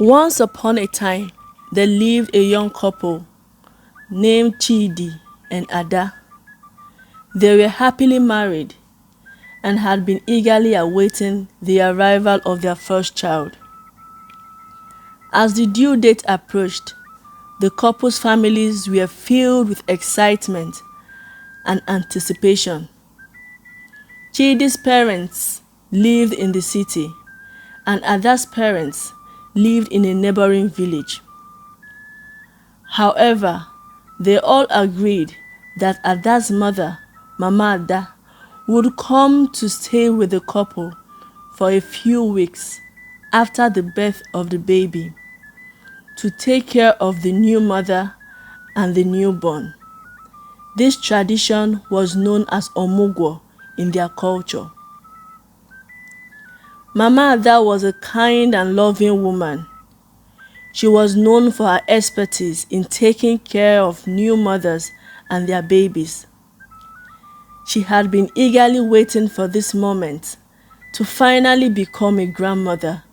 Once upon a time, there lived a young couple named Chidi and Ada. They were happily married and had been eagerly awaiting the arrival of their first child. As the due date approached, the couple's families were filled with excitement and anticipation. Chidi's parents lived in the city, and Ada's parents lived in a neighboring village. However, they all agreed that Ada's mother, Mama Ada, would come to stay with the couple for a few weeks after the birth of the baby to take care of the new mother and the newborn. This tradition was known as omugwo in their culture. Mama Ada was a kind and loving woman. She was known for her expertise in taking care of new mothers and their babies. She had been eagerly waiting for this moment to finally become a grandmother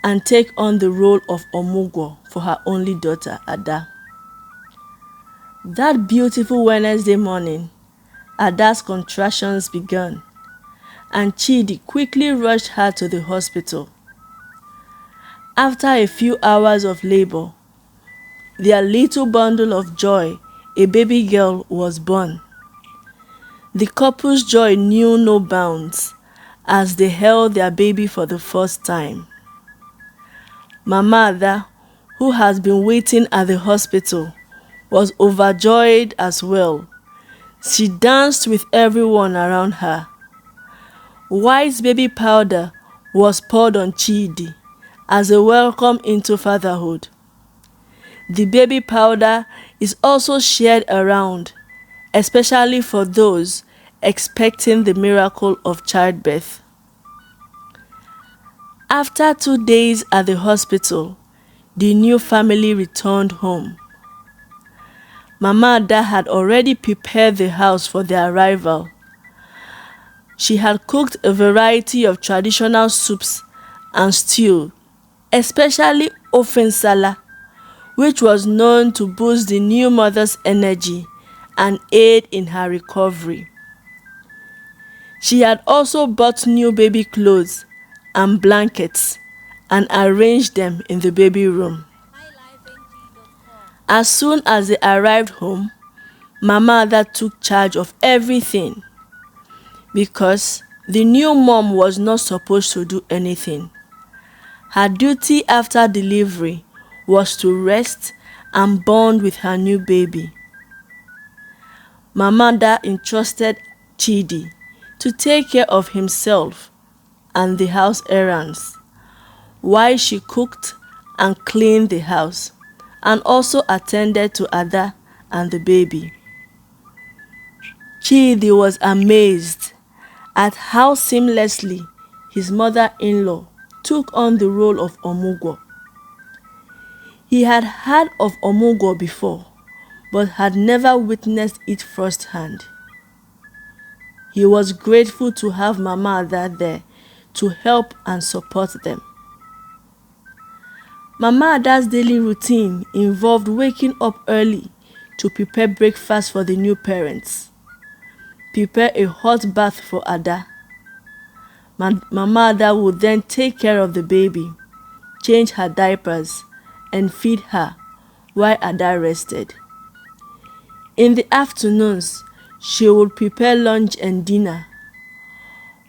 and take on the role of omugwo for her only daughter, Ada. That beautiful Wednesday morning, Ada's contractions began, and Chidi quickly rushed her to the hospital. After a few hours of labor, their little bundle of joy, a baby girl, was born. The couple's joy knew no bounds as they held their baby for the first time. Mama Ada, who has been waiting at the hospital, was overjoyed as well. She danced with everyone around her. White baby powder was poured on Chidi as a welcome into fatherhood. The baby powder is also shared around, especially for those expecting the miracle of childbirth. After 2 days at the hospital, the new family returned home. Mama Ada had already prepared the house for their arrival. She had cooked a variety of traditional soups and stew, especially ofensala, which was known to boost the new mother's energy and aid in her recovery. She had also bought new baby clothes and blankets and arranged them in the baby room. As soon as they arrived home, Mama Ada took charge of everything because the new mom was not supposed to do anything. Her duty after delivery was to rest and bond with her new baby. Mama Ada entrusted Chidi to take care of himself and the house errands, while she cooked and cleaned the house and also attended to Ada and the baby. Chidi was amazed at how seamlessly his mother-in-law took on the role of omugwo. He had heard of omugwo before, but had never witnessed it firsthand. He was grateful to have Mama Ada there to help and support them. Mama Ada's daily routine involved waking up early to prepare breakfast for the new parents, prepare a hot bath for Ada. Mama Ada would then take care of the baby, change her diapers, and feed her while Ada rested. In the afternoons, she would prepare lunch and dinner,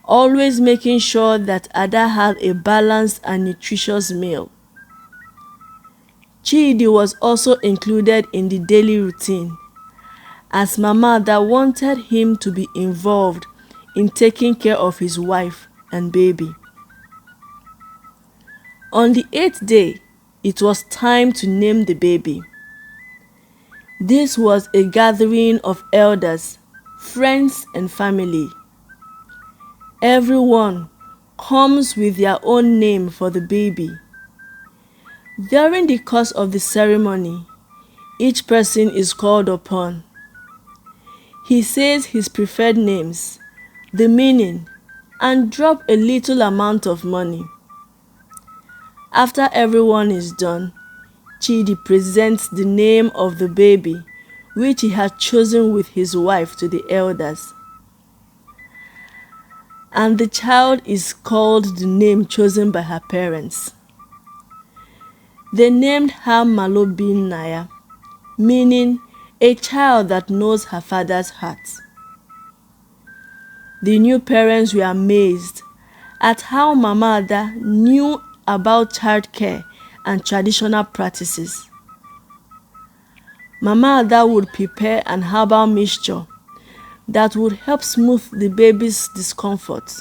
always making sure that Ada had a balanced and nutritious meal. Chidi was also included in the daily routine, as Mama Ada wanted him to be involved in taking care of his wife and baby. On the 8th day, it was time to name the baby. This was a gathering of elders, friends, and family. Everyone comes with their own name for the baby. During the course of the ceremony, each person is called upon. He says his preferred names, the meaning, and drop a little amount of money. After everyone is done, Chidi presents the name of the baby, which he had chosen with his wife, to the elders. And the child is called the name chosen by her parents. They named her Malobin Naya, meaning a child that knows her father's heart. The new parents were amazed at how Mama Ada knew about childcare and traditional practices. Mama Ada would prepare an herbal mixture that would help smooth the baby's discomfort.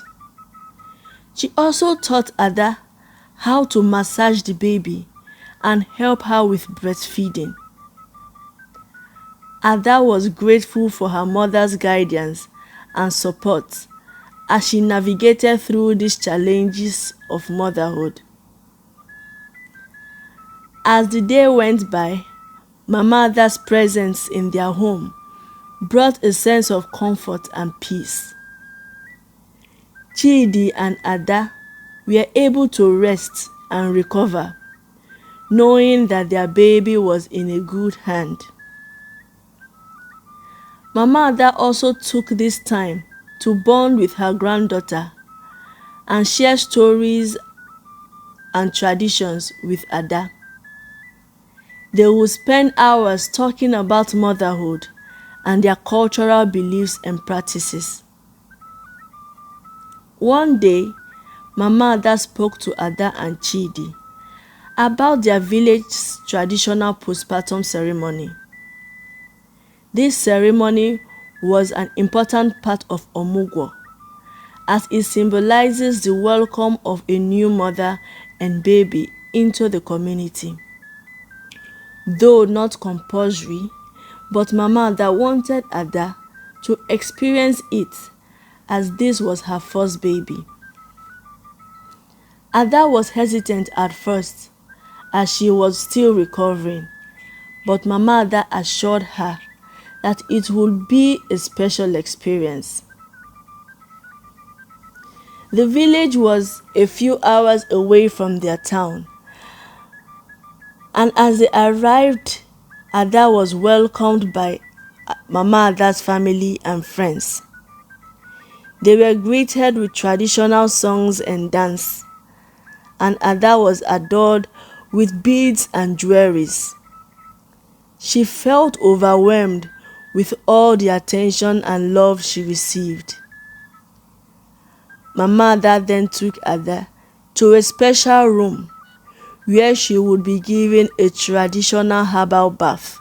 She also taught Ada how to massage the baby and help her with breastfeeding. Ada was grateful for her mother's guidance and support as she navigated through these challenges of motherhood. As the day went by, Mama Ada's presence in their home brought a sense of comfort and peace. Chidi and Ada were able to rest and recover, knowing that their baby was in a good hand. Mama Ada also took this time to bond with her granddaughter and share stories and traditions with Ada. They would spend hours talking about motherhood and their cultural beliefs and practices. One day, Mama Ada spoke to Ada and Chidi about their village's traditional postpartum ceremony. This ceremony was an important part of omugwo, as it symbolizes the welcome of a new mother and baby into the community. Though not compulsory, but Mama Ada wanted Ada to experience it, as this was her first baby. Ada was hesitant at first, as she was still recovering, but Mama Ada assured her that it would be a special experience. The village was a few hours away from their town, and as they arrived, Ada was welcomed by Mama Ada's family and friends. They were greeted with traditional songs and dance, and Ada was adored with beads and jewelries. She felt overwhelmed with all the attention and love she received. Mama Ada then took Ada to a special room where she would be given a traditional herbal bath.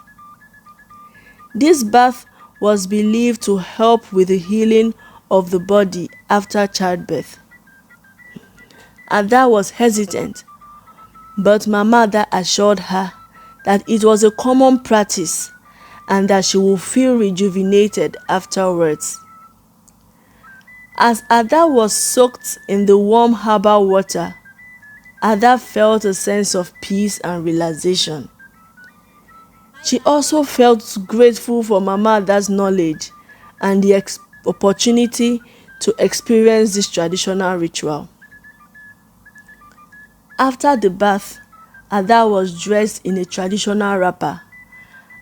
This bath was believed to help with the healing of the body after childbirth. Ada was hesitant, but Mama Ada assured her that it was a common practice and that she would feel rejuvenated afterwards. As Ada was soaked in the warm herbal water, Ada felt a sense of peace and relaxation. She also felt grateful for Mama Ada's knowledge and the opportunity to experience this traditional ritual. After the bath, Ada was dressed in a traditional wrapper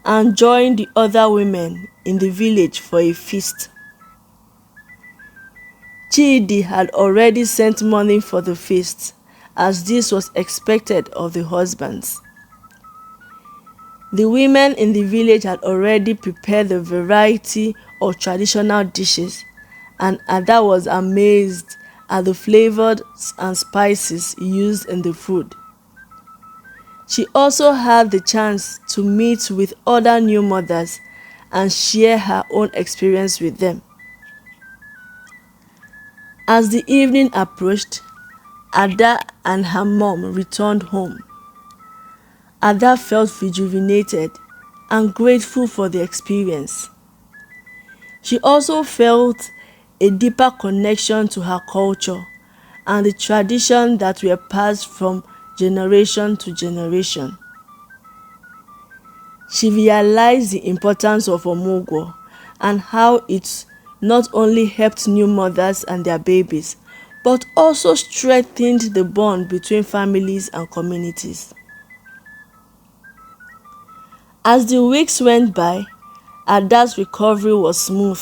and joined the other women in the village for a feast. Chidi had already sent money for the feast, as this was expected of the husbands. The women in the village had already prepared a variety of traditional dishes, and Ada was amazed at the flavors and spices used in the food. She also had the chance to meet with other new mothers and share her own experience with them. As the evening approached, Ada and her mom returned home. Ada felt rejuvenated and grateful for the experience. She also felt a deeper connection to her culture and the traditions that were passed from generation to generation. She realized the importance of omugwo and how it not only helped new mothers and their babies, but also strengthened the bond between families and communities. As the weeks went by, Ada's recovery was smooth,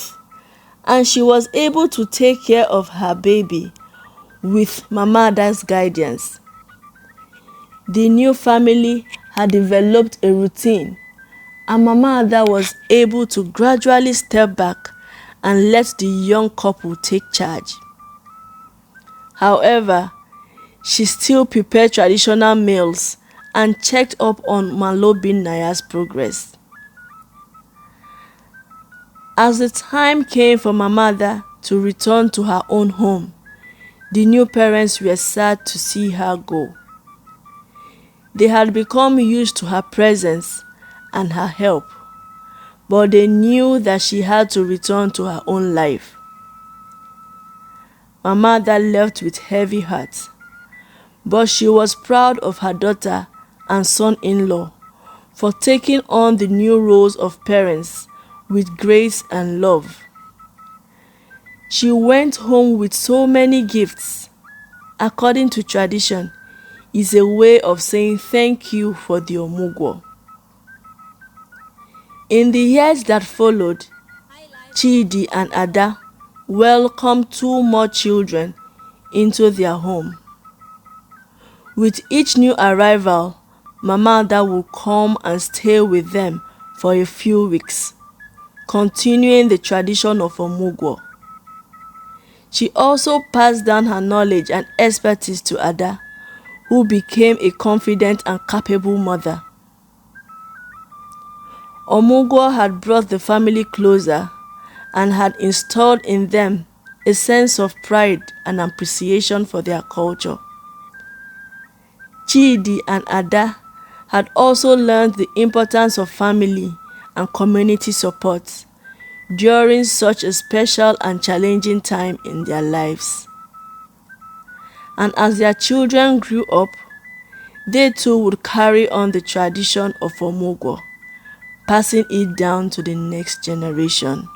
and she was able to take care of her baby with Mama Ada's guidance. The new family had developed a routine, and Mama Ada was able to gradually step back and let the young couple take charge. However, she still prepared traditional meals and checked up on Malo bin Naya's progress. As the time came for Mama Ada to return to her own home, the new parents were sad to see her go. They had become used to her presence and her help, but they knew that she had to return to her own life. Mama Ada left with heavy heart, but she was proud of her daughter and son-in-law for taking on the new roles of parents with grace and love. She went home with so many gifts. According to tradition, is a way of saying thank you for the omugwo. In the years that followed, Chidi and Ada welcomed 2 more children into their home. With each new arrival, Mama Ada would come and stay with them for a few weeks, continuing the tradition of omugwo. She also passed down her knowledge and expertise to Ada, who became a confident and capable mother. Omugwo had brought the family closer and had installed in them a sense of pride and appreciation for their culture. Chidi and Ada had also learned the importance of family and community support during such a special and challenging time in their lives. And as their children grew up, they too would carry on the tradition of omugwo, passing it down to the next generation.